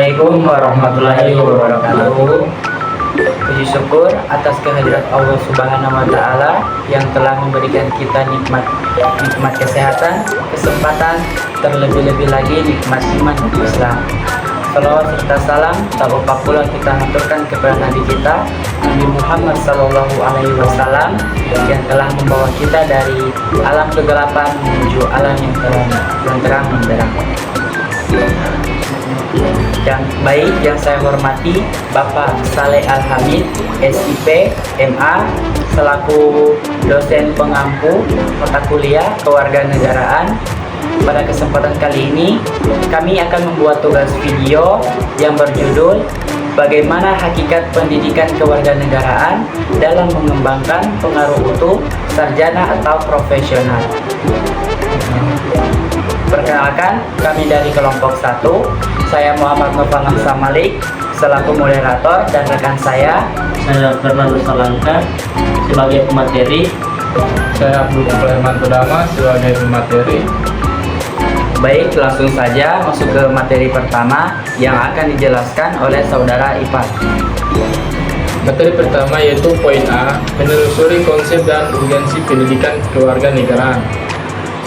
Assalamualaikum warahmatullahi wabarakatuh. Puji syukur atas kehadirat Allah Subhanahu wa Ta'ala yang telah memberikan kita nikmat kesehatan, kesempatan, terlebih-lebih lagi nikmat iman dan Islam. Salawat serta salam tak lupa pula kita haturkan kepada Nabi kita Nabi Muhammad Sallallahu Alaihi Wasallam yang telah membawa kita dari alam kegelapan menuju alam yang terang benderang. Yang baik yang saya hormati Bapak Saleh Al-Hamid, SIP, MA, selaku dosen pengampu mata kuliah kewarganegaraan. Pada kesempatan kali ini kami akan membuat tugas video yang berjudul Bagaimana Hakikat Pendidikan Kewarganegaraan dalam Mengembangkan Pengaruh Utuh Sarjana atau Profesional. Perkenalkan, kami dari kelompok 1. Saya Muhammad Nurfan Samalik selaku moderator dan rekan saya Fernando Salangka sebagai pemateri. Saya Abdul Sulaiman Tudama sebagai pemateri. Baik, langsung saja masuk ke materi pertama yang akan dijelaskan oleh saudara Ipan. Materi pertama yaitu poin A, menelusuri konsep dan urgensi pendidikan kewarganegaraan.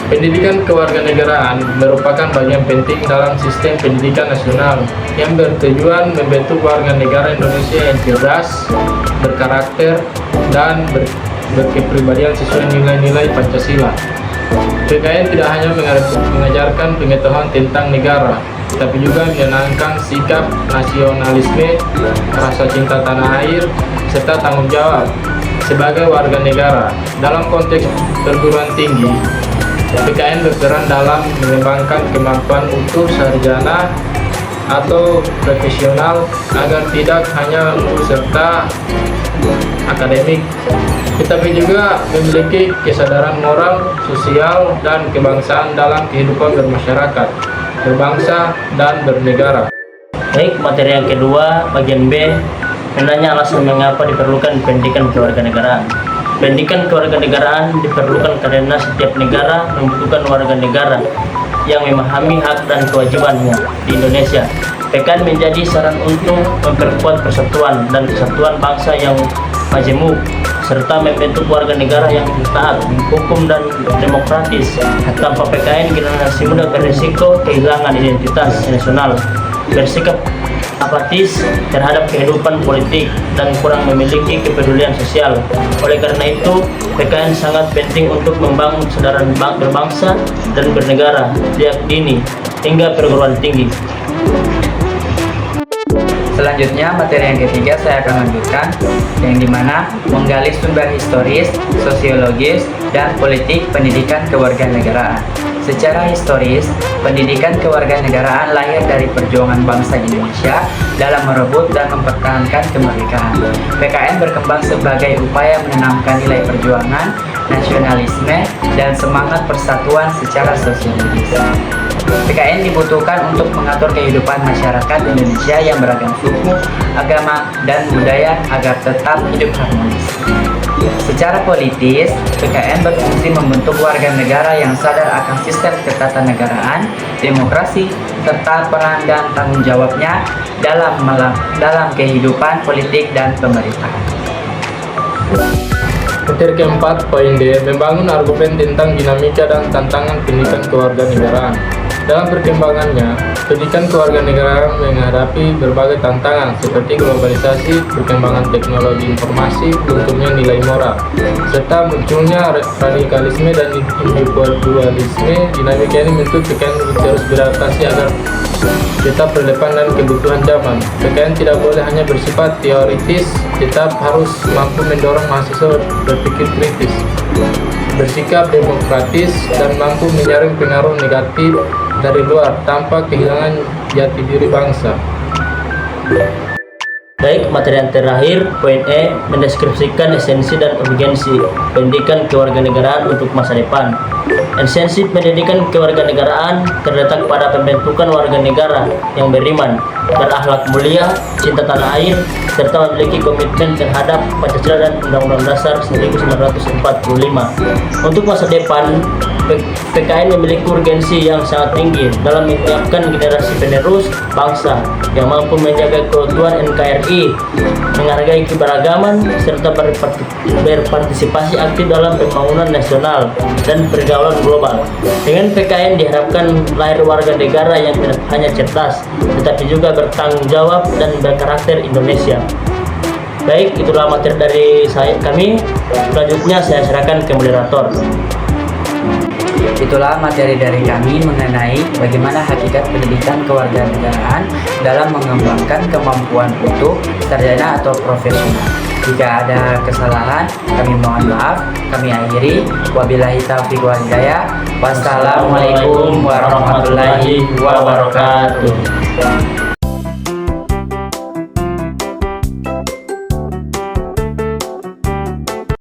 Pendidikan kewarganegaraan merupakan bagian penting dalam sistem pendidikan nasional yang bertujuan membentuk warga negara Indonesia yang cerdas, berkarakter, dan berkepribadian sesuai nilai-nilai Pancasila. PKN tidak hanya mengajarkan pengetahuan tentang negara, tapi juga menanamkan sikap nasionalisme, rasa cinta tanah air, serta tanggung jawab sebagai warga negara. Dalam konteks perguruan tinggi, PKN berperan dalam mengembangkan kemampuan utuh sarjana atau profesional agar tidak hanya lulus serta akademik, tetapi juga memiliki kesadaran moral, sosial, dan kebangsaan dalam kehidupan bermasyarakat, berbangsa, dan bernegara. Baik, materi yang kedua, bagian B, menanya alasan mengapa diperlukan pendidikan kewarganegaraan. Pendidikan kewarganegaraan diperlukan karena setiap negara membutuhkan warga negara yang memahami hak dan kewajibannya di Indonesia. PKN menjadi saran untuk memperkuat persatuan dan kesatuan bangsa yang majemuk, serta membentuk warga negara yang taat, hukum, dan demokratis. Tanpa PKN, generasi muda berisiko kehilangan identitas nasional, bersikap apatis terhadap kehidupan politik, dan kurang memiliki kepedulian sosial. Oleh karena itu, PKN sangat penting untuk membangun kesadaran berbangsa dan bernegara sejak dini hingga perguruan tinggi. Selanjutnya, materi yang ketiga saya akan lanjutkan, yang dimana menggali sumber historis, sosiologis, dan politik pendidikan kewarganegaraan. Secara historis, pendidikan kewarganegaraan lahir dari perjuangan bangsa Indonesia dalam merebut dan mempertahankan kemerdekaan. PKN berkembang sebagai upaya menanamkan nilai perjuangan, nasionalisme, dan semangat persatuan secara sosiologis. PKN dibutuhkan untuk mengatur kehidupan masyarakat Indonesia yang beragam suku, agama, dan budaya agar tetap hidup harmonis. Secara politis, PKN berfungsi membentuk warga negara yang sadar akan sistem ketatanegaraan, demokrasi, serta peran dan tanggung jawabnya dalam kehidupan politik dan pemerintahan. Materi keempat, poin D, membangun argumen tentang dinamika dan tantangan pendidikan kewarganegaraan. Dalam perkembangannya, pendidikan kewarganegaraan menghadapi berbagai tantangan seperti globalisasi, perkembangan teknologi informasi, lunturnya nilai moral, serta munculnya radikalisme dan individualisme. Dinamika ini membentuk PKN terus beradaptasi agar tetap relevan dan kebutuhan zaman. PKN tidak boleh hanya bersifat teoritis, tetap harus mampu mendorong mahasiswa berpikir kritis, bersikap demokratis, dan mampu menyaring pengaruh negatif dari luar tanpa kehilangan jati diri bangsa. Baik, materi yang terakhir, poin E, mendeskripsikan esensi dan urgensi pendidikan kewarganegaraan untuk masa depan. Esensi pendidikan kewarganegaraan terletak pada pembentukan warga negara yang beriman, berakhlak mulia, cinta tanah air, serta memiliki komitmen terhadap Pancasila dan Undang-Undang Dasar 1945. Untuk masa depan, PKN memiliki urgensi yang sangat tinggi dalam menyiapkan generasi penerus bangsa yang mampu menjaga keutuhan NKRI, menghargai keberagaman, serta berpartisipasi aktif dalam pembangunan nasional dan pergaulan global. Dengan PKN diharapkan lahir warga negara yang tidak hanya cerdas, tetapi juga bertanggung jawab dan berkarakter Indonesia. Baik, itulah materi dari kami. Selanjutnya saya serahkan ke moderator. Itulah materi dari kami mengenai bagaimana hakikat pendidikan kewarganegaraan dalam mengembangkan kemampuan untuk sarjana atau profesional. Jika ada kesalahan, kami mohon maaf. Kami akhiri. Wabillahi taufiq wal hidayah. Wassalamualaikum warahmatullahi wabarakatuh.